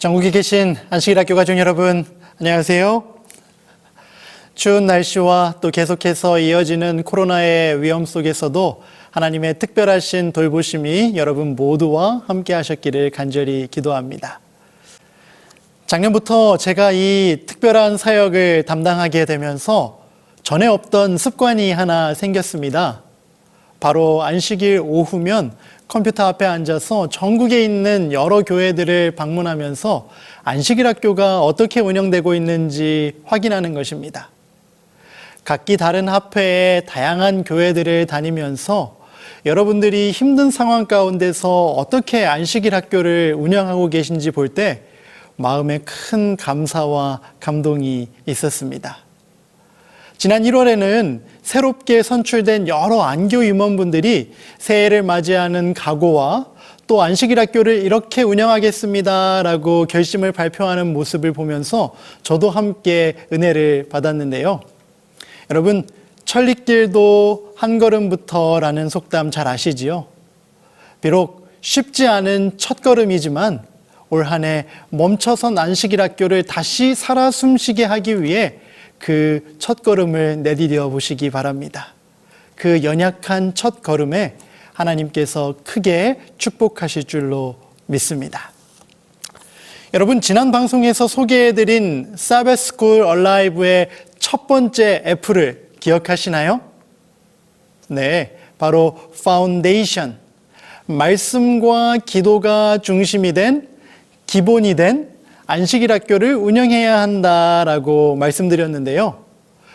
전국에 계신 안식일학교 가족 여러분, 안녕하세요. 추운 날씨와 또 계속해서 이어지는 코로나의 위험 속에서도 하나님의 특별하신 돌보심이 여러분 모두와 함께 하셨기를 간절히 기도합니다. 작년부터 제가 이 특별한 사역을 담당하게 되면서 전에 없던 습관이 하나 생겼습니다. 바로 안식일 오후면 컴퓨터 앞에 앉아서 전국에 있는 여러 교회들을 방문하면서 안식일 학교가 어떻게 운영되고 있는지 확인하는 것입니다. 각기 다른 학회의 다양한 교회들을 다니면서 여러분들이 힘든 상황 가운데서 어떻게 안식일 학교를 운영하고 계신지 볼 때 마음에 큰 감사와 감동이 있었습니다. 지난 1월에는 새롭게 선출된 여러 안교 임원분들이 새해를 맞이하는 각오와 또 안식일 학교를 이렇게 운영하겠습니다라고 결심을 발표하는 모습을 보면서 저도 함께 은혜를 받았는데요. 여러분, 천리길도 한 걸음부터라는 속담 잘 아시지요? 비록 쉽지 않은 첫걸음이지만 올 한 해 멈춰선 안식일 학교를 다시 살아 숨쉬게 하기 위해 그 첫걸음을 내디뎌 보시기 바랍니다. 그 연약한 첫걸음에 하나님께서 크게 축복하실 줄로 믿습니다. 여러분, 지난 방송에서 소개해드린 Sabbath School Alive의 첫 번째 F를 기억하시나요? 네, 바로 Foundation, 말씀과 기도가 중심이 된, 기본이 된 안식일 학교를 운영해야 한다라고 말씀드렸는데요.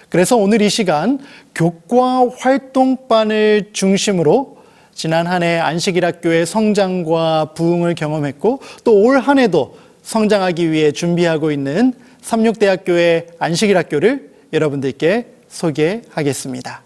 그래서 오늘 이 시간 교과 활동반을 중심으로 지난 한 해 안식일 학교의 성장과 부흥을 경험했고 또 올 한 해도 성장하기 위해 준비하고 있는 삼육대학교의 안식일 학교를 여러분들께 소개하겠습니다.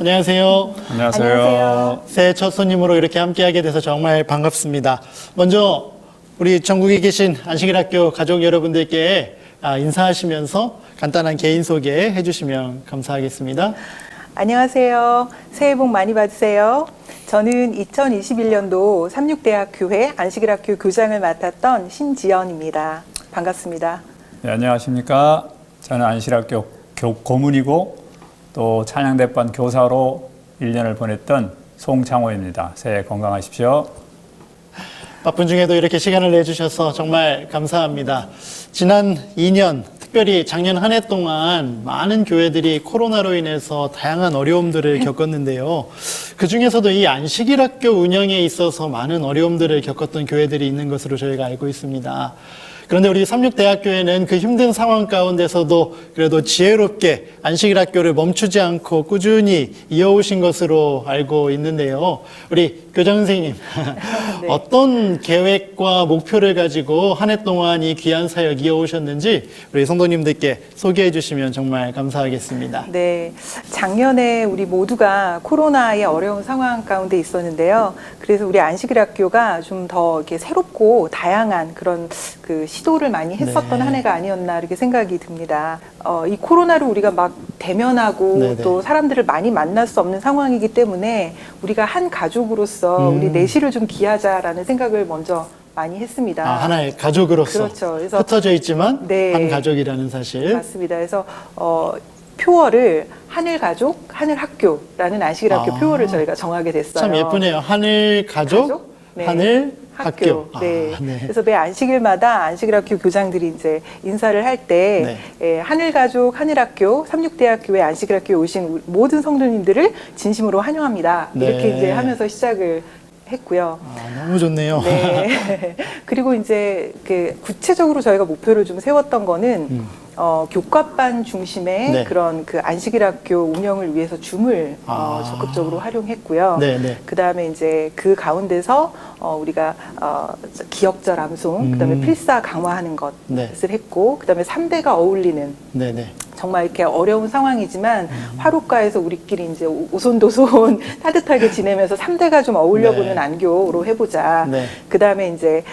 안녕하세요. 안녕하세요. 새해 첫 손님으로 이렇게 함께하게 돼서 정말 반갑습니다. 먼저 우리 전국에 계신 안식일 학교 가족 여러분들께 인사하시면서 간단한 개인 소개해 주시면 감사하겠습니다. 안녕하세요. 새해 복 많이 받으세요. 저는 2021년도 삼육대학 교회 안식일 학교 교장을 맡았던 신지연입니다. 반갑습니다. 네, 안녕하십니까. 저는 안식일학교 고문이고 또 찬양대반 교사로 1년을 보냈던 송창호입니다. 새해 건강하십시오. 바쁜 중에도 이렇게 시간을 내주셔서 정말 감사합니다. 지난 2년, 특별히 작년 한 해 동안 많은 교회들이 코로나로 인해서 다양한 어려움들을 겪었는데요. 그 중에서도 이 안식일 학교 운영에 있어서 많은 어려움들을 겪었던 교회들이 있는 것으로 저희가 알고 있습니다. 그런데 우리 삼육대학교에는 그 힘든 상황 가운데서도 그래도 지혜롭게 안식일 학교를 멈추지 않고 꾸준히 이어오신 것으로 알고 있는데요. 우리 교장 선생님, 네. 어떤 계획과 목표를 가지고 한 해 동안 이 귀한 사역 이어오셨는지 우리 성도님들께 소개해 주시면 정말 감사하겠습니다. 네, 작년에 우리 모두가 코로나의 어려운 상황 가운데 있었는데요. 그래서 우리 안식일 학교가 좀 더 이렇게 새롭고 다양한 그런 그 시도를 많이 했었던 네. 한 해가 아니었나 이렇게 생각이 듭니다. 이 코로나를 우리가 막 대면하고 네네. 또 사람들을 많이 만날 수 없는 상황이기 때문에 우리가 한 가족으로서 우리 내실을 좀 기하자라는 생각을 먼저 많이 했습니다. 하나의 가족으로서 그렇죠. 그래서 흩어져 있지만 네. 한 가족이라는 사실. 맞습니다. 그래서 표어를 하늘가족, 하늘학교라는 안식일 학교 표어를 저희가 정하게 됐어요. 참 예쁘네요. 하늘 가족, 네. 하늘 학교. 네. 네. 그래서 매 안식일마다 안식일학교 교장들이 이제 인사를 할 때 하늘가족 하늘학교 삼육대학교의 안식일학교에 오신 모든 성도님들을 진심으로 환영합니다. 네. 이렇게 이제 하면서 시작을 했고요. 너무 좋네요. 네. 그리고 이제 그 구체적으로 저희가 목표를 좀 세웠던 거는 교과반 중심의 네. 그런 그 안식일학교 운영을 위해서 줌을 적극적으로 활용했고요. 네, 네. 그 다음에 이제 그 가운데서 우리가 기억절 암송, 그 다음에 필사 강화하는 것을 네. 했고, 그 다음에 3대가 어울리는 네, 네. 정말 이렇게 어려운 상황이지만 화로가에서 우리끼리 이제 오손도손 따뜻하게 지내면서 3대가 좀 어울려보는 네. 안교로 해보자. 네. 그 다음에 이제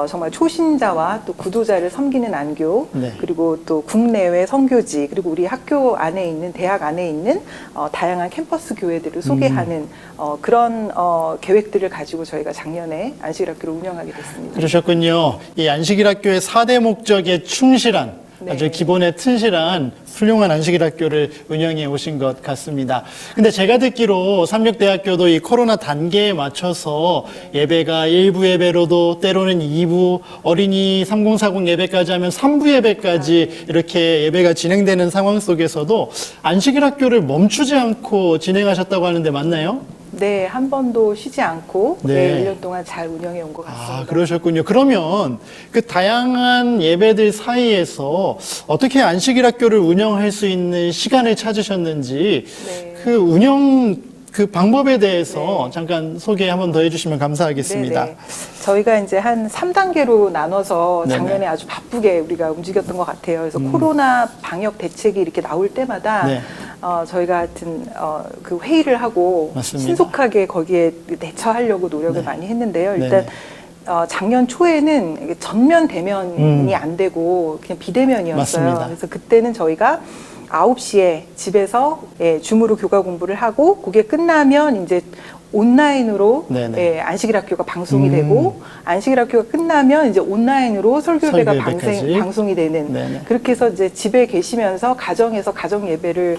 정말 초신자와 또 구도자를 섬기는 안교, 네. 그리고 또 국내외 선교지, 그리고 우리 학교 안에 있는 대학 안에 있는 다양한 캠퍼스 교회들을 소개하는 그런 계획들을 가지고 저희가 작년에 안식일학교를 운영하게 됐습니다. 그러셨군요. 이 안식일학교의 4대 목적에 충실한 네. 아주 기본에 튼실한 훌륭한 안식일학교를 운영해 오신 것 같습니다. 근데 제가 듣기로 삼육대학교도 이 코로나 단계에 맞춰서 예배가 1부 예배로도 때로는 2부 어린이 3040 예배까지 하면 3부 예배까지 이렇게 예배가 진행되는 상황 속에서도 안식일학교를 멈추지 않고 진행하셨다고 하는데 맞나요? 네, 한 번도 쉬지 않고 네. 1년 동안 잘 운영해 온 것 같습니다. 그러셨군요. 그러면 그 다양한 예배들 사이에서 어떻게 안식일학교를 운영할 수 있는 시간을 찾으셨는지 네. 그 운영 그 방법에 대해서 네. 잠깐 소개 한번 더 해주시면 감사하겠습니다. 네네. 저희가 이제 한 3단계로 나눠서 네네. 작년에 아주 바쁘게 우리가 움직였던 것 같아요. 그래서 코로나 방역 대책이 이렇게 나올 때마다 네. 저희가 하여튼 그 회의를 하고 맞습니다. 신속하게 거기에 대처하려고 노력을 네. 많이 했는데요. 네네. 일단 작년 초에는 이게 전면 대면이 안 되고 그냥 비대면이었어요. 맞습니다. 그래서 그때는 저희가 9시에 집에서 줌으로 교과 공부를 하고 그게 끝나면 이제 온라인으로 네네. 안식일학교가 방송이 되고 안식일학교가 끝나면 이제 온라인으로 설교회가 설교예배까지. 방송이 되는 네네. 그렇게 해서 이제 집에 계시면서 가정에서 가정 예배를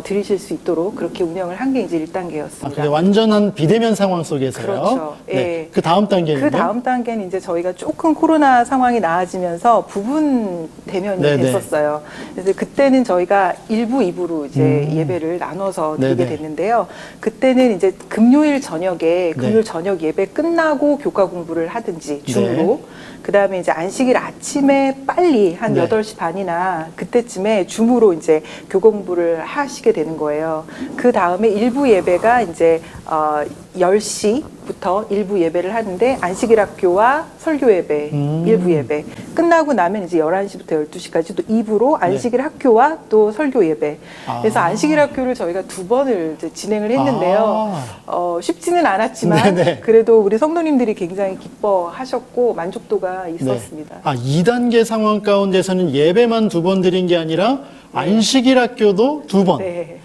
드리실 수 있도록 그렇게 운영을 한 게 이제 1단계였습니다. 근데 완전한 비대면 상황 속에서요. 그렇죠. 네. 예. 그 다음 단계는 그 다음 단계는 이제 저희가 조금 코로나 상황이 나아지면서 부분 대면이 네네. 됐었어요. 그래서 그때는 저희가 1부, 2부로 이제 예배를 나눠서 드리게 네네. 됐는데요. 그때는 이제 금요일 저녁 예배 끝나고 교과 공부를 하든지 줌으로 그 다음에 이제 안식일 아침에 빨리 한 네. 8시 반이나 그때쯤에 줌으로 이제 교과 공부를 하시게 되는 거예요. 그 다음에 일부 예배가 이제 10시부터 일부 예배를 하는데 안식일 학교와 설교 예배, 일부 예배 끝나고 나면 이제 11시부터 12시까지 또 2부로 안식일 학교와 또 설교 예배. 그래서 안식일 학교를 저희가 2번을 이제 진행을 했는데요. 쉽지는 않았지만 네네. 그래도 우리 성도님들이 굉장히 기뻐하셨고 만족도가 있었습니다. 2단계 상황 가운데서는 예배만 2번 드린 게 아니라 안식일 학교도 2번. 네.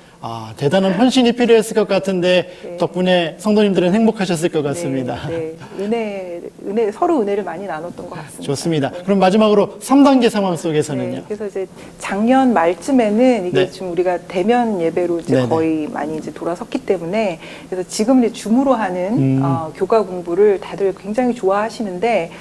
대단한 헌신이 필요했을 것 같은데 덕분에 성도님들은 행복하셨을 것 같습니다. 네, 은혜 서로 은혜를 많이 나눴던 것 같습니다. 좋습니다. 네. 그럼 마지막으로 3단계 상황 속에서는요. 네, 그래서 이제 작년 말쯤에는 이게 네. 좀 우리가 대면 예배로 이제 네네. 거의 많이 이제 돌아섰기 때문에 그래서 지금 이제 줌으로 하는 교과 공부를 다들 굉장히 좋아하시는데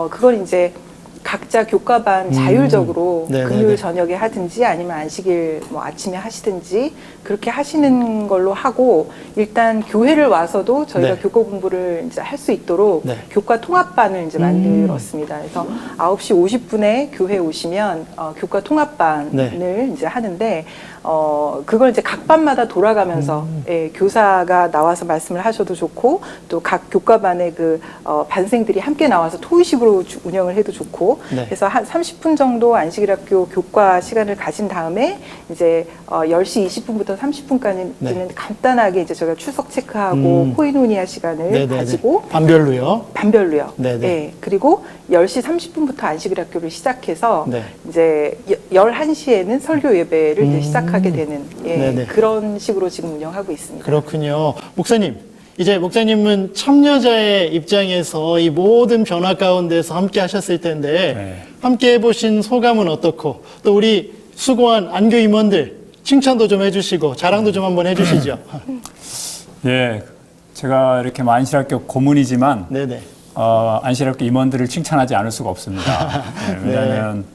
그걸 이제 각자 교과반 자율적으로 네네네. 금요일 저녁에 하든지 아니면 안식일 뭐 아침에 하시든지 그렇게 하시는 걸로 하고 일단 교회를 와서도 저희가 네. 교과 공부를 이제 할 수 있도록 네. 교과 통합반을 이제 만들었습니다. 그래서 9시 50분에 교회 오시면 교과 통합반을 네. 이제 하는데 그걸 이제 각 반마다 돌아가면서 교사가 나와서 말씀을 하셔도 좋고 또 각 교과반의 그 반생들이 함께 나와서 토의식으로 운영을 해도 좋고 네. 그래서 한 30분 정도 안식일학교 교과 시간을 가진 다음에 이제 10시 20분부터 30분까지는 네. 간단하게 이제 저희가 출석 체크하고 코이노니아 시간을 네네네. 가지고 반별로요. 반별로요. 네네. 예, 그리고 10시 30분부터 안식일학교를 시작해서 네. 이제 11시에는 설교 예배를 이제 시작하게 되는 네네. 그런 식으로 지금 운영하고 있습니다. 그렇군요. 목사님, 이제 목사님은 참여자의 입장에서 이 모든 변화 가운데서 함께 하셨을 텐데 네. 함께 해보신 소감은 어떻고 또 우리 수고한 안교 임원들 칭찬도 좀 해주시고 자랑도 좀 한번 해주시죠. 예, 제가 이렇게 안식일학교 고문이지만 네네. 안실학교 임원들을 칭찬하지 않을 수가 없습니다. 네, 왜냐하면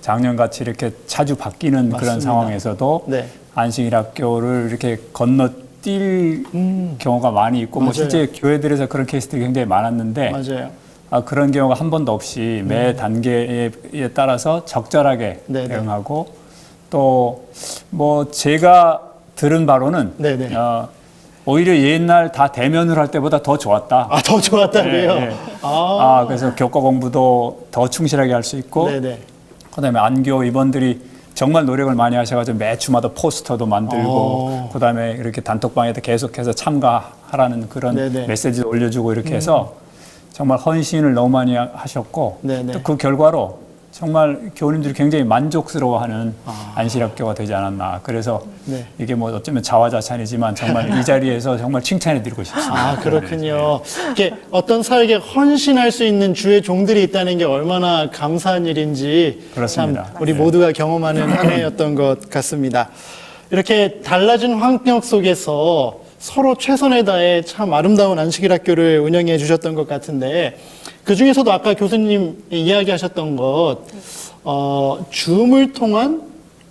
작년같이 이렇게 자주 바뀌는 그런 맞습니다. 상황에서도 네. 안식일학교를 이렇게 건너뛸 경우가 많이 있고 뭐 맞아요. 실제 교회들에서 그런 케이스들이 굉장히 많았는데 맞아요. 그런 경우가 한 번도 없이 매 단계에 따라서 적절하게 네네. 대응하고 또 뭐 제가 들은 바로는 네네. 오히려 옛날 다 대면으로 할 때보다 더 좋았다. 더 좋았다고요? 네, 네. 그래서 교과 공부도 더 충실하게 할 수 있고 네네. 그다음에 안교 임원들이 정말 노력을 많이 하셔가지고 매 주마다 포스터도 만들고 그다음에 이렇게 단톡방에도 계속해서 참가하라는 그런 네네. 메시지도 올려주고 이렇게 해서 정말 헌신을 너무 많이 하셨고 네네. 또 그 결과로 정말 교우님들이 굉장히 만족스러워하는 안실학교가 되지 않았나. 그래서 네. 이게 뭐 어쩌면 자화자찬이지만 정말 이 자리에서 정말 칭찬해드리고 싶습니다. 그렇군요. 이렇게 어떤 사역에 헌신할 수 있는 주의 종들이 있다는 게 얼마나 감사한 일인지 그렇습니다. 참 우리 네. 모두가 경험하는 한 해였던 것 같습니다. 이렇게 달라진 환경 속에서 서로 최선을 다해 참 아름다운 안식일 학교를 운영해 주셨던 것 같은데 그 중에서도 아까 교수님 이야기하셨던 것, 줌을 통한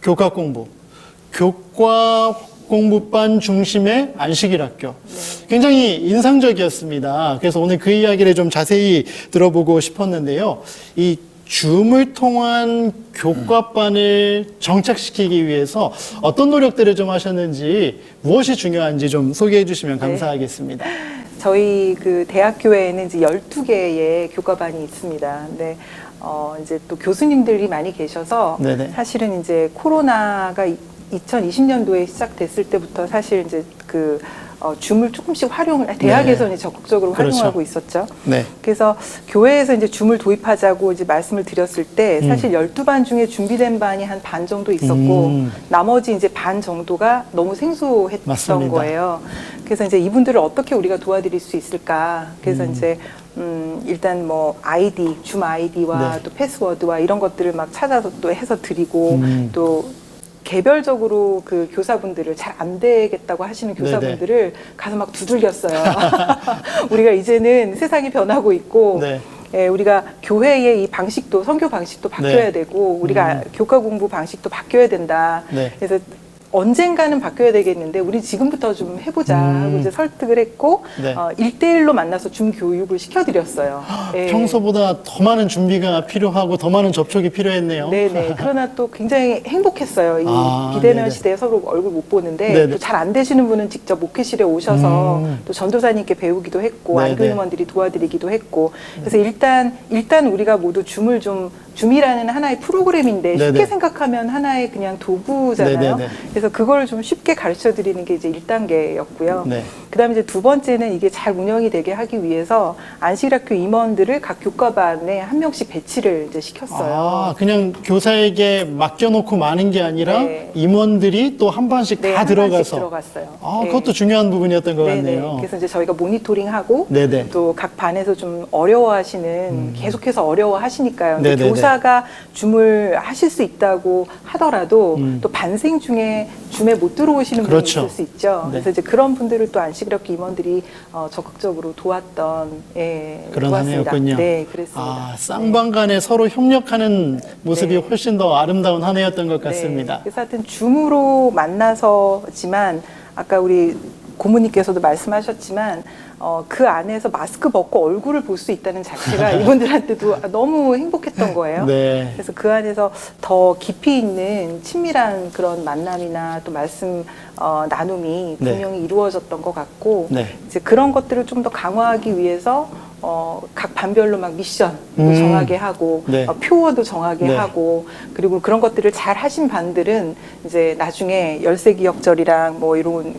교과 공부, 교과 공부반 중심의 안식일 학교. 굉장히 인상적이었습니다. 그래서 오늘 그 이야기를 좀 자세히 들어보고 싶었는데요. 이 줌을 통한 교과반을 정착시키기 위해서 어떤 노력들을 좀 하셨는지 무엇이 중요한지 좀 소개해 주시면 감사하겠습니다. 저희 그 대학교에는 이제 12개의 교과반이 있습니다. 근데 이제 또 교수님들이 많이 계셔서 네네. 사실은 이제 코로나가 2020년도에 시작됐을 때부터 사실 이제 줌을 조금씩 대학에서는 적극적으로 그렇죠. 활용하고 있었죠. 네. 그래서 교회에서 이제 줌을 도입하자고 이제 말씀을 드렸을 때 사실 12반 중에 준비된 반이 한 반 정도 있었고 나머지 이제 반 정도가 너무 생소했던 맞습니다. 거예요. 그래서 이제 이분들을 어떻게 우리가 도와드릴 수 있을까? 그래서 이제 일단 뭐 줌 아이디와 네. 또 패스워드와 이런 것들을 막 찾아서 또 해서 드리고 또 개별적으로 그 교사분들을 잘 안 되겠다고 하시는 교사분들을 가서 막 두들겼어요. 우리가 이제는 세상이 변하고 있고 네. 우리가 교회의 이 방식도 선교 방식도 바뀌어야 네. 되고 우리가 교과 공부 방식도 바뀌어야 된다. 네. 그래서 언젠가는 바뀌어야 되겠는데 우리 지금부터 좀 해보자 하고 이제 설득을 했고 네. 1대1로 만나서 줌 교육을 시켜드렸어요. 예. 평소보다 더 많은 준비가 필요하고 더 많은 접촉이 필요했네요. 네네. 그러나 또 굉장히 행복했어요. 이 비대면 네네. 시대에 서로 얼굴 못 보는데 네네. 또 잘 안 되시는 분은 직접 목회실에 오셔서 또 전도사님께 배우기도 했고 네네. 안교임원들이 도와드리기도 했고 그래서 일단 우리가 모두 줌이라는 하나의 프로그램인데 쉽게 네네. 생각하면 하나의 그냥 도구잖아요. 네네네. 그래서 그걸 좀 쉽게 가르쳐 드리는 게 이제 1단계였고요. 네. 그다음에 이제 두 번째는 이게 잘 운영이 되게 하기 위해서 안식일학교 임원들을 각 교과반에 한 명씩 배치를 이제 시켰어요. 그냥 교사에게 맡겨놓고 마는 게 아니라 네. 임원들이 또 한 반씩 네, 다 한 반씩 들어가서. 들어갔어요. 네. 그것도 중요한 부분이었던 것 네네. 같네요. 그래서 이제 저희가 모니터링하고 네네. 또 각 반에서 좀 어려워하시는 계속해서 어려워하시니까요. 근데 네네네. 교사가 줌을 하실 수 있다고 하더라도 또 반생 중에 줌에 못 들어오시는 분이 그렇죠. 있을 수 있죠. 네. 그래서 이제 그런 분들을 또 안식일학교 임원들이 적극적으로 도왔던 그런 한 도왔습니다. 해였군요. 네, 그랬습니다. 쌍방 간에 서로 협력하는 모습이 네. 훨씬 더 아름다운 한 해였던 것 같습니다. 네. 그래서 하여튼 줌으로 만나서지만 아까 우리 고모님께서도 말씀하셨지만 그 안에서 마스크 벗고 얼굴을 볼 수 있다는 자체가 이분들한테도 너무 행복했던 거예요. 네. 그래서 그 안에서 더 깊이 있는 친밀한 그런 만남이나 또 말씀 나눔이 네. 분명히 이루어졌던 것 같고 네. 이제 그런 것들을 좀 더 강화하기 위해서 각 반별로 막 미션도 정하게 하고 네. 표어도 정하게 네. 하고 그리고 그런 것들을 잘 하신 반들은 이제 나중에 열세기역절이랑 뭐 이런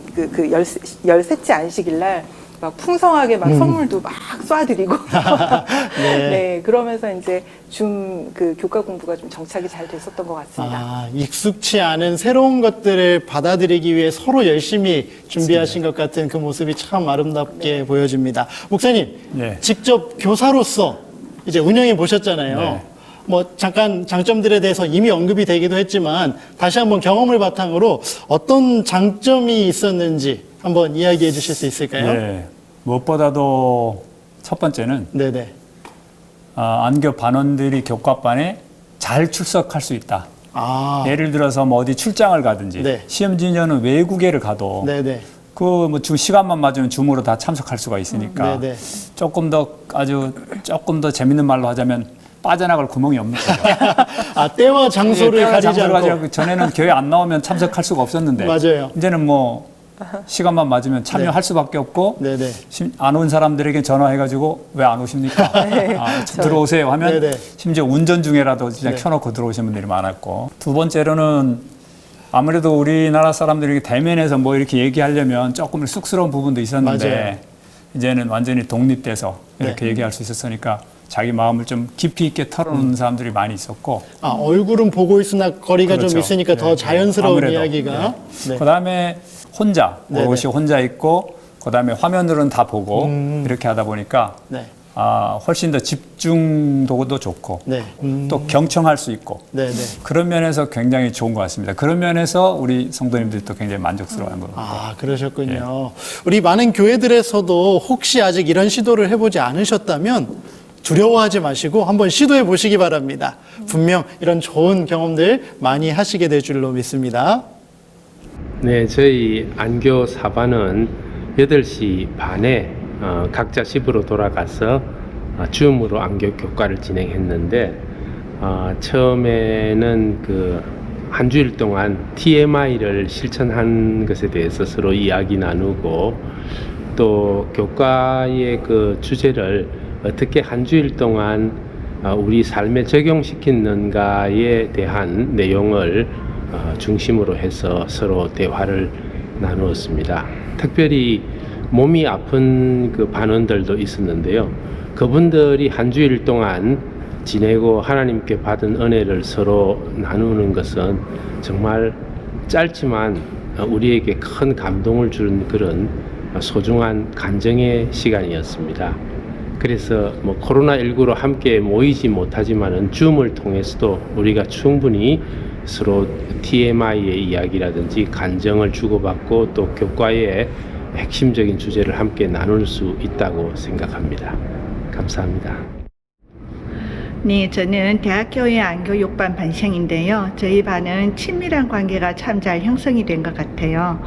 열셋째 안식일날 막 풍성하게 막 선물도 막 쏴드리고 네. 네 그러면서 이제 그 교과 공부가 좀 정착이 잘 됐었던 것 같습니다. 익숙치 않은 새로운 것들을 받아들이기 위해 서로 열심히 준비하신 것 같은 그 모습이 참 아름답게 보여집니다. 목사님, 네. 직접 교사로서 이제 운영해 보셨잖아요. 네. 뭐 잠깐 장점들에 대해서 이미 언급이 되기도 했지만 다시 한번 경험을 바탕으로 어떤 장점이 있었는지 한번 이야기해 주실 수 있을까요? 네. 무엇보다도 첫 번째는 네네. 안교 반원들이 교과반에 잘 출석할 수 있다. 아. 예를 들어서 뭐 어디 출장을 가든지 네. 시험 진료는 외국에를 가도 네네. 그 뭐 시간만 맞으면 줌으로 다 참석할 수가 있으니까 네네. 조금 더 재밌는 말로 하자면 빠져나갈 구멍이 없는 거죠. 아, 때와 장소를 때와 가리지 장소를 않고. 가리지 않고 전에는 교회 안 나오면 참석할 수가 없었는데 맞아요. 이제는 뭐 시간만 맞으면 참여할 수밖에 없고 네네. 안 온 사람들에게 전화해가지고 왜 안 오십니까? 들어오세요 하면 네네. 심지어 운전 중에라도 그냥 네. 켜놓고 들어오신 분들이 많았고 두 번째로는 아무래도 우리나라 사람들이 대면에서 뭐 이렇게 얘기하려면 조금 쑥스러운 부분도 있었는데 맞아요. 이제는 완전히 독립돼서 이렇게 네. 얘기할 수 있었으니까 자기 마음을 좀 깊이 있게 털어놓는 사람들이 많이 있었고 아, 얼굴은 보고 있으나 거리가 그렇죠. 좀 있으니까 더 네, 자연스러운 아무래도. 이야기가. 네. 그다음에 혼자 네네. 오롯이 혼자 있고 그다음에 화면으로는 다 보고 이렇게 하다 보니까 네. 훨씬 더 집중도도 좋고 네. 또 경청할 수 있고 네네. 그런 면에서 굉장히 좋은 것 같습니다. 그런 면에서 우리 성도님들이 또 굉장히 만족스러워하는 것 같고 아, 그러셨군요. 우리 많은 교회들에서도 혹시 아직 이런 시도를 해보지 않으셨다면 두려워하지 마시고 한번 시도해 보시기 바랍니다. 분명 이런 좋은 경험들 많이 하시게 될 줄로 믿습니다. 네, 저희 안교 사반은 8시 반에 각자 집으로 돌아가서 줌으로 안교 교과를 진행했는데 처음에는 그 한 주일 동안 TMI를 실천한 것에 대해서 서로 이야기 나누고 또 교과의 그 주제를 어떻게 한 주일 동안 우리 삶에 적용시키는가에 대한 내용을 중심으로 해서 서로 대화를 나누었습니다. 특별히 몸이 아픈 그 반원들도 있었는데요. 그분들이 한 주일 동안 지내고 하나님께 받은 은혜를 서로 나누는 것은 정말 짧지만 우리에게 큰 감동을 주는 그런 소중한 간증의 시간이었습니다. 그래서 뭐 코로나19로 함께 모이지 못하지만은 줌을 통해서도 우리가 충분히 서로 TMI의 이야기라든지 간증을 주고받고 또 교과의 핵심적인 주제를 함께 나눌 수 있다고 생각합니다. 감사합니다. 네, 저는 대학교의 안교 6반 반생인데요. 저희 반은 친밀한 관계가 참 잘 형성이 된 것 같아요.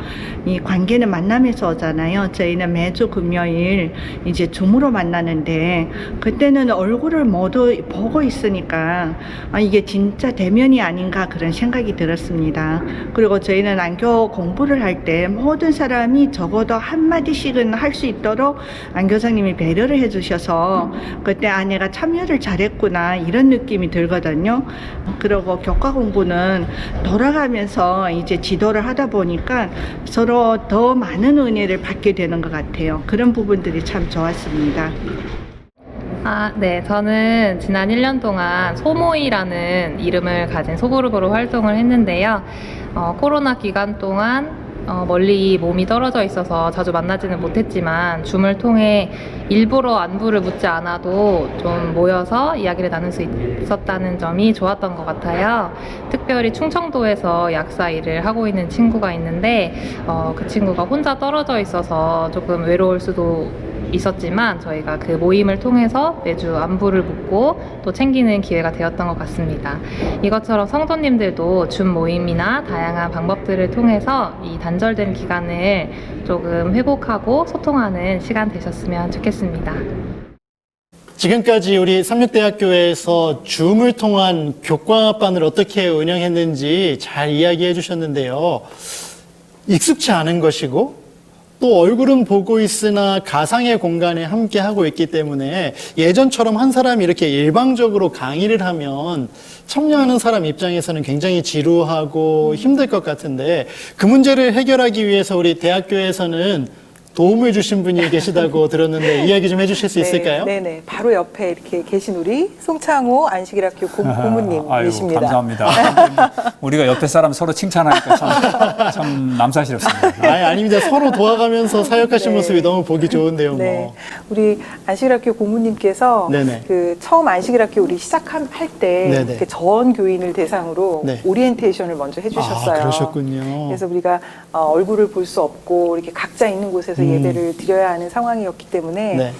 이 관계는 만남에서 오잖아요. 저희는 매주 금요일 이제 줌으로 만나는데 그때는 얼굴을 모두 보고 있으니까 이게 진짜 대면이 아닌가 그런 생각이 들었습니다. 그리고 저희는 안교 공부를 할 때 모든 사람이 적어도 한마디씩은 할 수 있도록 안교사님이 배려를 해주셔서 그때 내가 참여를 잘했구나 이런 느낌이 들거든요. 그리고 교과 공부는 돌아가면서 이제 지도를 하다 보니까 서로 더 많은 은혜를 받게 되는 것 같아요. 그런 부분들이 참 좋았습니다. 네. 저는 지난 1년 동안 소모이라는 이름을 가진 소그룹으로 활동을 했는데요. 코로나 기간 동안 멀리 몸이 떨어져 있어서 자주 만나지는 못했지만 줌을 통해 일부러 안부를 묻지 않아도 좀 모여서 이야기를 나눌 수 있었다는 점이 좋았던 것 같아요. 특별히 충청도에서 약사 일을 하고 있는 친구가 있는데 그 친구가 혼자 떨어져 있어서 조금 외로울 수도 있었지만 저희가 그 모임을 통해서 매주 안부를 묻고 또 챙기는 기회가 되었던 것 같습니다. 이것처럼 성도님들도 줌 모임이나 다양한 방법들을 통해서 이 단절된 기간을 조금 회복하고 소통하는 시간 되셨으면 좋겠습니다. 지금까지 우리 삼육대학교에서 줌을 통한 교과반을 어떻게 운영했는지 잘 이야기해 주셨는데요. 익숙치 않은 것이고 또 얼굴은 보고 있으나 가상의 공간에 함께 하고 있기 때문에 예전처럼 한 사람이 이렇게 일방적으로 강의를 하면 참여하는 사람 입장에서는 굉장히 지루하고 힘들 것 같은데 그 문제를 해결하기 위해서 우리 대학교에서는 도움을 주신 분이 계시다고 들었는데 이야기 좀 해주실 수 있을까요? 네네. 바로 옆에 이렇게 계신 우리 송창호 안식일학교 고모님이십니다. 감사합니다. 우리가 옆에 사람 서로 칭찬하니까 참 남사스럽습니다. 아닙니다. 서로 도와가면서 사역하신 네. 모습이 너무 보기 좋은데요. 네, 뭐. 우리 안식일학교 고모님께서 네네. 그 처음 안식일학교 우리 시작할 때 네네. 이렇게 전 교인을 대상으로 네. 오리엔테이션을 먼저 해주셨어요. 아, 그러셨군요. 그래서 우리가 얼굴을 볼 수 없고 이렇게 각자 있는 곳에서 예배를 드려야 하는 상황이었기 때문에 네.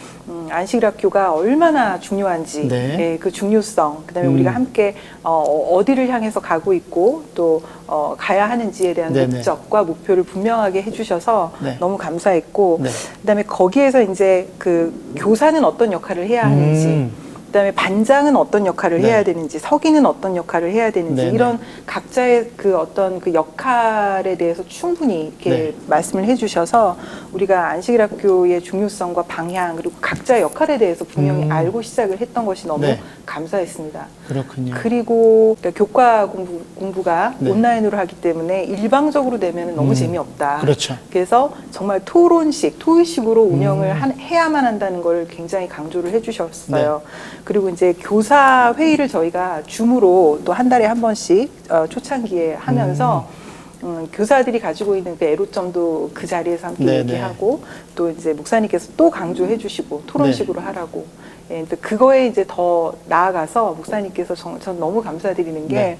안식일학교가 얼마나 중요한지, 네. 예, 그 중요성, 그다음에 우리가 함께 어디를 향해서 가고 있고 또 가야 하는지에 대한 네네. 목적과 목표를 분명하게 해주셔서 네. 너무 감사했고, 네. 그다음에 거기에서 이제 그 교사는 어떤 역할을 해야 하는지. 그다음에 반장은 어떤 역할을 네. 해야 되는지, 서기는 어떤 역할을 해야 되는지, 네네. 이런 각자의 그 어떤 그 역할에 대해서 충분히 이렇게 네. 말씀을 해주셔서 우리가 안식일학교의 중요성과 방향 그리고 각자의 역할에 대해서 분명히 알고 시작을 했던 것이 너무 네. 감사했습니다. 그렇군요. 그리고 그러니까 교과 공부가 네. 온라인으로 하기 때문에 일방적으로 되면 너무 재미없다. 그렇죠. 그래서 정말 토론식, 토의식으로 운영을 해야만 한다는 걸 굉장히 강조를 해주셨어요. 네. 그리고 이제 교사 회의를 저희가 줌으로 또 한 달에 한 번씩 초창기에 하면서 교사들이 가지고 있는 그 애로점도 그 자리에서 함께 네네. 얘기하고 또 이제 목사님께서 또 강조해 주시고 토론식으로 네. 하라고. 예, 또 그거에 이제 더 나아가서 목사님께서 전 너무 감사드리는 게 네.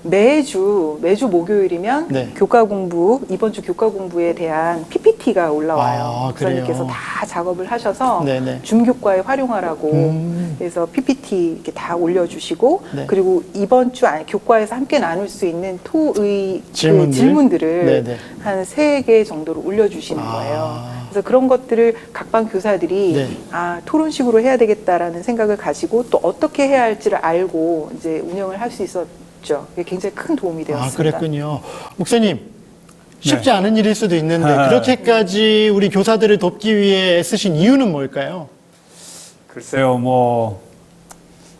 매주 목요일이면 네. 교과 공부, 이번 주 교과 공부에 대한 PPT가 올라와요. 아, 목사님께서 그래요? 다 작업을 하셔서 네네. 중교과에 활용하라고 그래서 PPT 이렇게 다 올려주시고 네. 그리고 이번 주 교과에서 함께 나눌 수 있는 토의 질문들? 그 질문들을 네네. 한 3개 정도로 올려주시는 거예요. 그래서 그런 것들을 각반 교사들이 네. 토론식으로 해야 되겠다라는 생각을 가지고 또 어떻게 해야 할지를 알고 이제 운영을 할 수 있었죠. 그게 굉장히 큰 도움이 되었습니다. 아, 그랬군요. 목사님, 쉽지 네. 않은 일일 수도 있는데 그렇게까지 우리 교사들을 돕기 위해 애쓰신 이유는 뭘까요? 글쎄요, 뭐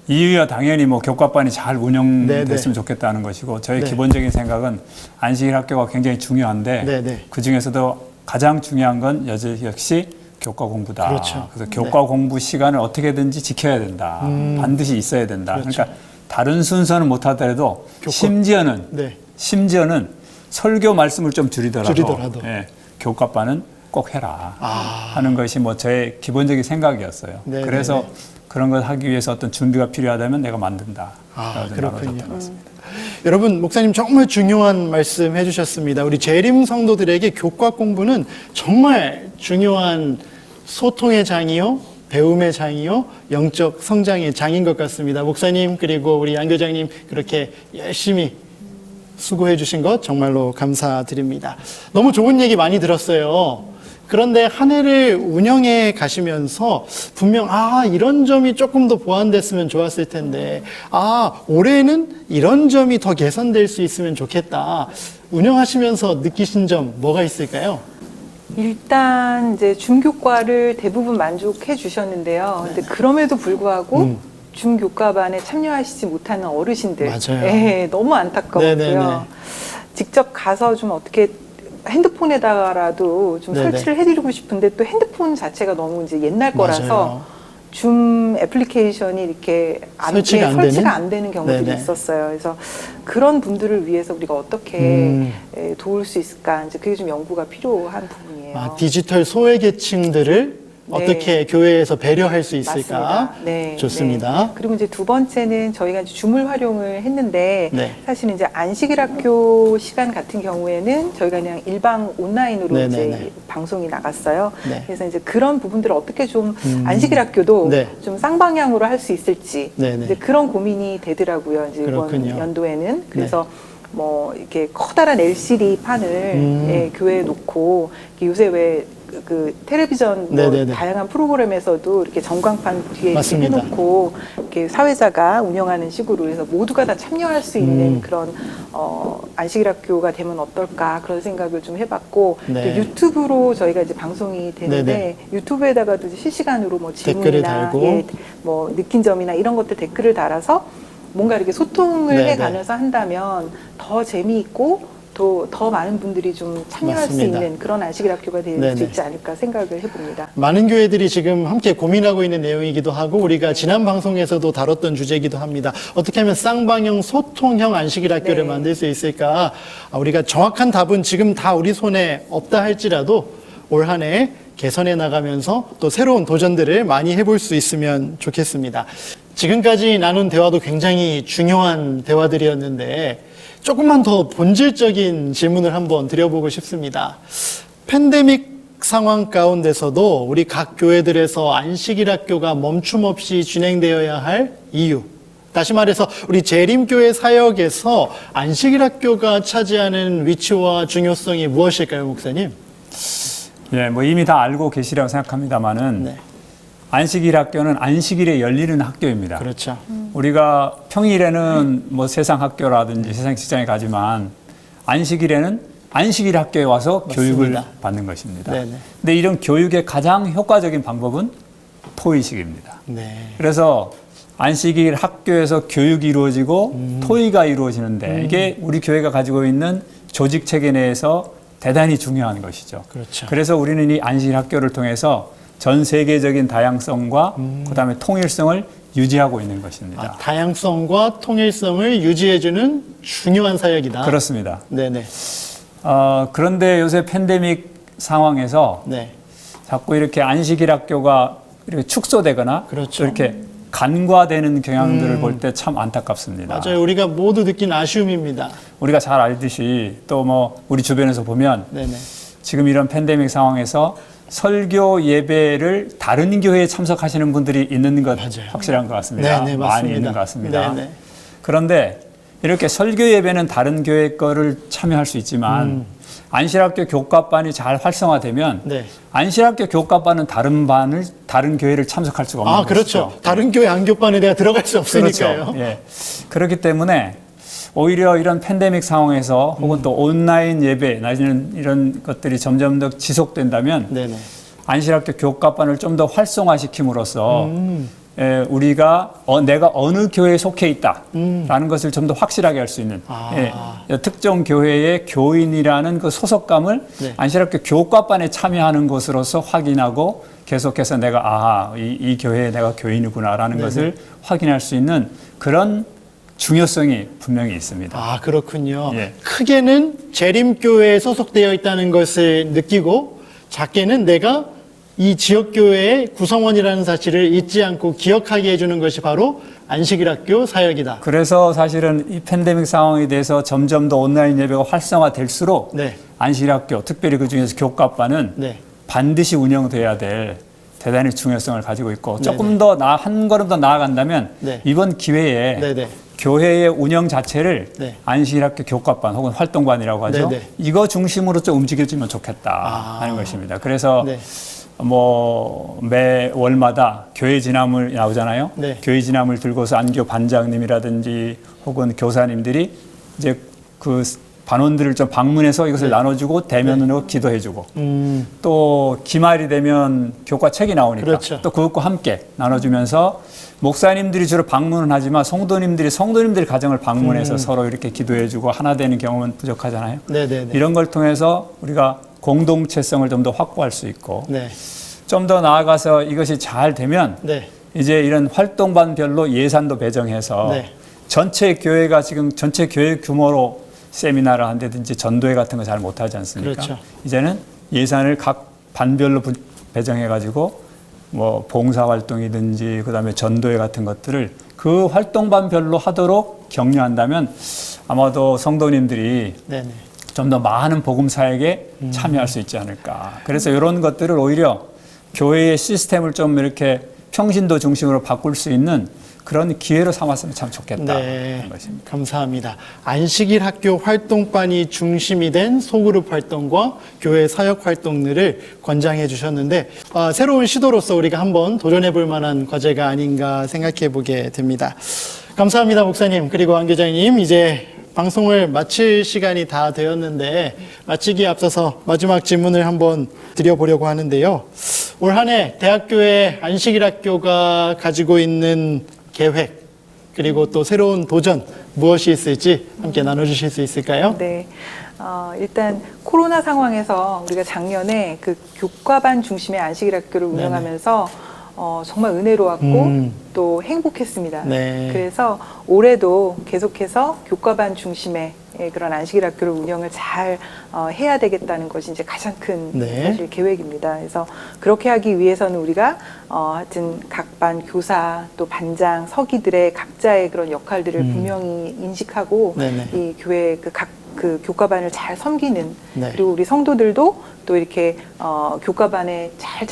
이유야 당연히 뭐 교과반이 잘 운영됐으면 네네. 좋겠다는 것이고 저희 네. 기본적인 생각은 안식일 학교가 굉장히 중요한데 네네. 그 중에서도 가장 중요한 건 역시 교과 공부다. 그렇죠. 그래서 교과 공부 시간을 어떻게든지 지켜야 된다. 반드시 있어야 된다. 그렇죠. 그러니까 다른 순서는 못하더라도 심지어는 네. 설교 말씀을 좀 줄이더라도, 줄이더라도. 예, 교과반은 꼭 해라 아. 하는 것이 뭐 저의 기본적인 생각이었어요. 네네네. 그래서 그런 걸 하기 위해서 어떤 준비가 필요하다면 내가 만든다. 아, 라고 그렇군요. 생각을 했습니다. 여러분, 목사님 정말 중요한 말씀 해주셨습니다. 우리 재림 성도들에게 교과 공부는 정말 중요한 소통의 장이요, 배움의 장이요, 영적 성장의 장인 것 같습니다. 목사님 그리고 우리 양 교장님 그렇게 열심히 수고해 주신 것 정말로 감사드립니다. 너무 좋은 얘기 많이 들었어요. 그런데 한 해를 운영해 가시면서 분명 이런 점이 조금 더 보완됐으면 좋았을 텐데 올해는 이런 점이 더 개선될 수 있으면 좋겠다. 운영하시면서 느끼신 점 뭐가 있을까요? 일단 이제 중교과를 대부분 만족해 주셨는데요. 근데 그럼에도 불구하고 중교과반에 참여하시지 못하는 어르신들, 맞아요. 예, 너무 안타까웠고요. 네네네. 직접 가서 좀 어떻게 핸드폰에다가라도 좀 네네. 설치를 해드리고 싶은데 또 핸드폰 자체가 너무 이제 옛날 거라서 맞아요. 줌 애플리케이션이 이렇게 설치가 안 되는? 안 되는 경우들이 네네. 있었어요. 그래서 그런 분들을 위해서 우리가 어떻게 도울 수 있을까? 이제 그게 좀 연구가 필요한 부분이에요. 디지털 소외계층들을 어떻게 교회에서 배려할 수 있을까? 맞습니다. 네, 좋습니다. 네. 그리고 이제 두 번째는 저희가 이제 줌을 활용을 했는데 네. 사실은 이제 안식일 학교 시간 같은 경우에는 저희가 그냥 일방 온라인으로 네네네. 이제 방송이 나갔어요. 네. 그래서 이제 그런 부분들을 어떻게 좀 안식일 학교도 네. 좀 쌍방향으로 할 수 있을지 네네. 이제 그런 고민이 되더라고요. 이제 그렇군요. 이번 연도에는 그래서 뭐 이렇게 커다란 LCD 판을 예, 교회에 놓고 요새 왜 그 텔레비전 뭐 네네네. 다양한 프로그램에서도 이렇게 전광판 뒤에 이렇게 맞습니다. 해놓고 이렇게 사회자가 운영하는 식으로 해서 모두가 다 참여할 수 있는 그런 안식일 학교가 되면 어떨까 그런 생각을 좀 해봤고 네. 또 유튜브로 저희가 이제 방송이 되는데 네네. 유튜브에다가도 실시간으로 뭐 댓글을 질문이나 달고. 뭐 느낀 점이나 이런 것들 댓글을 달아서 뭔가 이렇게 소통을 네네. 해가면서 한다면 더 재미있고 또 더 많은 분들이 좀 참여할 맞습니다. 수 있는 그런 안식일 학교가 될 네네. 수 있지 않을까 생각을 해봅니다. 많은 교회들이 지금 함께 고민하고 있는 내용이기도 하고 우리가 지난 방송에서도 다뤘던 주제이기도 합니다. 어떻게 하면 쌍방향 소통형 안식일 학교를 네. 만들 수 있을까? 우리가 정확한 답은 지금 다 우리 손에 없다 할지라도 올 한 해 개선해 나가면서 또 새로운 도전들을 많이 해볼 수 있으면 좋겠습니다. 지금까지 나눈 대화도 굉장히 중요한 대화들이었는데 조금만 더 본질적인 질문을 한번 드려보고 싶습니다. 팬데믹 상황 가운데서도 우리 각 교회들에서 안식일 학교가 멈춤 없이 진행되어야 할 이유. 다시 말해서 우리 재림교회 사역에서 안식일 학교가 차지하는 위치와 중요성이 무엇일까요, 목사님? 예, 뭐 이미 다 알고 계시라고 생각합니다만은 네. 안식일 학교는 안식일에 열리는 학교입니다. 그렇죠. 우리가 평일에는 뭐 세상 학교라든지 세상 직장에 가지만 안식일에는 안식일 학교에 와서 맞습니다. 교육을 받는 것입니다. 네네. 근데 이런 교육의 가장 효과적인 방법은 토의식입니다. 네. 그래서 안식일 학교에서 교육이 이루어지고 토의가 이루어지는데 이게 우리 교회가 가지고 있는 조직 체계 내에서 대단히 중요한 것이죠. 그렇죠. 그래서 우리는 이 안식일 학교를 통해서 전 세계적인 다양성과 그다음에 통일성을 유지하고 있는 것입니다. 아, 다양성과 통일성을 유지해주는 중요한 사역이다. 그렇습니다. 네네. 그런데 요새 팬데믹 상황에서 네. 자꾸 이렇게 안식일 학교가 이렇게 축소되거나 그렇죠. 또 이렇게 간과되는 경향들을 볼 때 참 안타깝습니다. 맞아요. 우리가 모두 느낀 아쉬움입니다. 우리가 잘 알듯이 또 뭐 우리 주변에서 보면 네네. 지금 이런 팬데믹 상황에서 설교 예배를 다른 교회에 참석하시는 분들이 있는 것 맞아요. 확실한 것 같습니다. 네네, 많이 맞습니다. 있는 것 같습니다. 네네. 그런데 이렇게 설교 예배는 다른 교회 거를 참여할 수 있지만 안실학교 교과반이 잘 활성화되면 네. 안실학교 교과반은 다른 교회를 참석할 수가 없는 아, 것이죠. 그렇죠. 다른 교회 안교반에 내가 들어갈 수 없으니까요. 그렇죠. 예. 그렇기 때문에 오히려 이런 팬데믹 상황에서 혹은 또 온라인 예배, 나중에는 이런 것들이 점점 더 지속된다면 네네. 안실학교 교과반을 좀 더 활성화시킴으로써 우리가 내가 어느 교회에 속해 있다라는 것을 좀 더 확실하게 할 수 있는 특정 교회의 교인이라는 그 소속감을 네. 안실학교 교과반에 참여하는 것으로서 확인하고 계속해서 내가 이 교회에 내가 교인이구나라는 것을 확인할 수 있는 그런 중요성이 분명히 있습니다. 아, 그렇군요. 예. 크게는 재림교회에 소속되어 있다는 것을 느끼고 작게는 내가 이 지역교회의 구성원이라는 사실을 잊지 않고 기억하게 해주는 것이 바로 안식일 학교 사역이다. 그래서 사실은 이 팬데믹 상황에 대해서 점점 더 온라인 예배가 활성화될수록 네. 안식일학교, 특별히 그중에서 교과반은 네. 반드시 운영돼야 될 대단히 중요성을 가지고 있고 조금 네네. 더 한 걸음 더 나아간다면 네. 이번 기회에 네네. 교회의 운영 자체를 네. 안식일학교 교과반 혹은 활동반이라고 하죠. 네네. 이거 중심으로 좀 움직여주면 좋겠다 하는 것입니다. 그래서 네. 뭐 매 월마다 교회 지남을 나오잖아요. 네. 교회 지남을 들고서 안교 반장님이라든지 혹은 교사님들이 이제 그 반원들을 좀 방문해서 이것을 나눠주고 대면으로 기도해주고 또 기말이 되면 교과 책이 나오니까 그렇죠. 또 그것과 함께 나눠주면서 목사님들이 주로 방문은 하지만 성도님들이 가정을 방문해서 서로 이렇게 기도해주고 하나 되는 경험은 부족하잖아요. 네네네. 이런 걸 통해서 우리가 공동체성을 좀 더 확보할 수 있고 네. 좀 더 나아가서 이것이 잘 되면 네. 이제 이런 활동반별로 예산도 배정해서 네. 전체 교회가 지금 전체 교회 규모로 세미나를 한다든지 전도회 같은 거 잘 못하지 않습니까? 그렇죠. 이제는 예산을 각 반별로 배정해가지고 뭐 봉사활동이든지 그다음에 전도회 같은 것들을 그 활동반별로 하도록 격려한다면 아마도 성도님들이 네네. 좀 더 많은 복음 사역에 참여할 수 있지 않을까. 그래서 이런 것들을 오히려 교회의 시스템을 좀 이렇게 평신도 중심으로 바꿀 수 있는 그런 기회로 삼았으면 참 좋겠다. 네, 하는 것입니다. 감사합니다. 안식일 학교 활동반이 중심이 된 소그룹 활동과 교회 사역 활동들을 권장해 주셨는데 새로운 시도로서 우리가 한번 도전해 볼 만한 과제가 아닌가 생각해 보게 됩니다. 감사합니다, 목사님. 그리고 안 교장님, 이제 방송을 마칠 시간이 다 되었는데 마치기에 앞서서 마지막 질문을 한번 드려보려고 하는데요. 올 한 해 대학교의 안식일 학교가 가지고 있는 계획 그리고 또 새로운 도전 무엇이 있을지 함께 나눠주실 수 있을까요? 네. 일단 코로나 상황에서 우리가 작년에 그 교과반 중심의 안식일 학교를 운영하면서 정말 은혜로웠고 또 행복했습니다. 네. 그래서 올해도 계속해서 교과반 중심의 그런 안식일 학교를 운영을 잘 해야 되겠다는 것이 이제 가장 큰 네. 사실 계획입니다. 그래서 그렇게 하기 위해서는 우리가 하여튼 각 반 교사 또 반장 서기들의 각자의 그런 역할들을 분명히 인식하고 네네. 이 교회 그 각 그 교과반을 잘 섬기는 네. 그리고 우리 성도들도 또 이렇게 교과반에 잘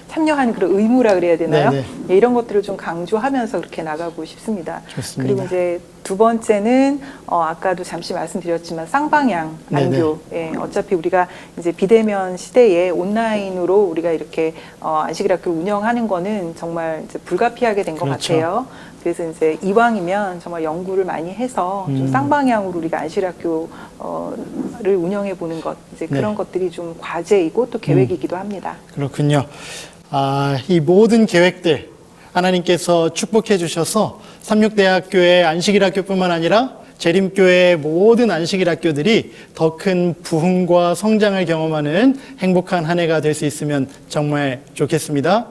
참여하는 그런 의무라 그래야 되나요? 네네. 예, 이런 것들을 좀 강조하면서 그렇게 나가고 싶습니다. 좋습니다. 그리고 이제 두 번째는 아까도 잠시 말씀드렸지만 쌍방향 안교. 예, 어차피 우리가 이제 비대면 시대에 온라인으로 우리가 이렇게 안식일 학교를 운영하는 거는 정말 이제 불가피하게 된 것 그렇죠. 같아요. 그래서 이제 이왕이면 정말 연구를 많이 해서 좀 쌍방향으로 우리가 안식일 학교를 운영해 보는 것, 이제 그런 네. 것들이 좀 과제이고 또 계획이기도 합니다. 그렇군요. 이 모든 계획들 하나님께서 축복해 주셔서 삼육대학교의 안식일 학교뿐만 아니라 재림교회의 모든 안식일 학교들이 더 큰 부흥과 성장을 경험하는 행복한 한 해가 될 수 있으면 정말 좋겠습니다.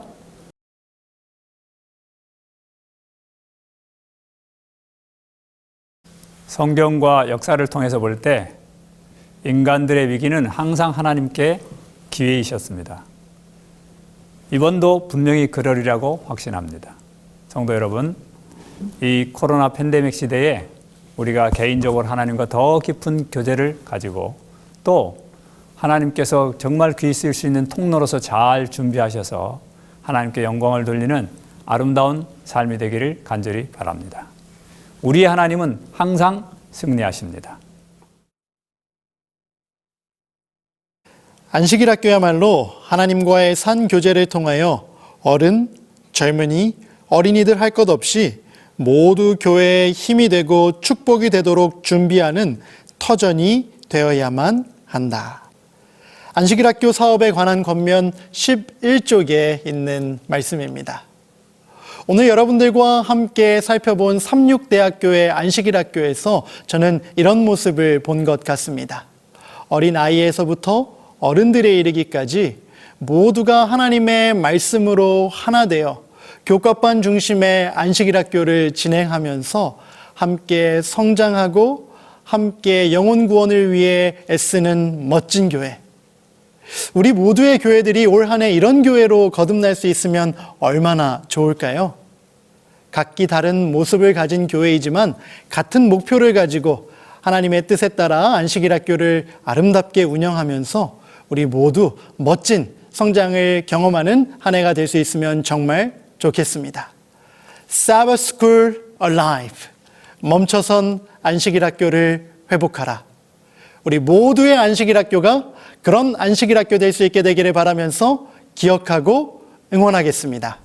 성경과 역사를 통해서 볼 때 인간들의 위기는 항상 하나님께 기회이셨습니다. 이번도 분명히 그러리라고 확신합니다. 성도 여러분, 이 코로나 팬데믹 시대에 우리가 개인적으로 하나님과 더 깊은 교제를 가지고 또 하나님께서 정말 귀 쓰일 수 있는 통로로서 잘 준비하셔서 하나님께 영광을 돌리는 아름다운 삶이 되기를 간절히 바랍니다. 우리의 하나님은 항상 승리하십니다. 안식일 학교야말로 하나님과의 산 교제를 통하여 어른, 젊은이, 어린이들 할 것 없이 모두 교회의 힘이 되고 축복이 되도록 준비하는 터전이 되어야만 한다. 안식일 학교 사업에 관한 권면 11쪽에 있는 말씀입니다. 오늘 여러분들과 함께 살펴본 삼육대학교의 안식일 학교에서 저는 이런 모습을 본 것 같습니다. 어린 아이에서부터 어른들에 이르기까지 모두가 하나님의 말씀으로 하나 되어 교과반 중심의 안식일 학교를 진행하면서 함께 성장하고 함께 영혼 구원을 위해 애쓰는 멋진 교회. 우리 모두의 교회들이 올 한 해 이런 교회로 거듭날 수 있으면 얼마나 좋을까요? 각기 다른 모습을 가진 교회이지만 같은 목표를 가지고 하나님의 뜻에 따라 안식일 학교를 아름답게 운영하면서 우리 모두 멋진 성장을 경험하는 한 해가 될 수 있으면 정말 좋겠습니다. Sabbath School Alive. 멈춰선 안식일 학교를 회복하라. 우리 모두의 안식일 학교가 그런 안식일 학교 될 수 있게 되기를 바라면서 기억하고 응원하겠습니다.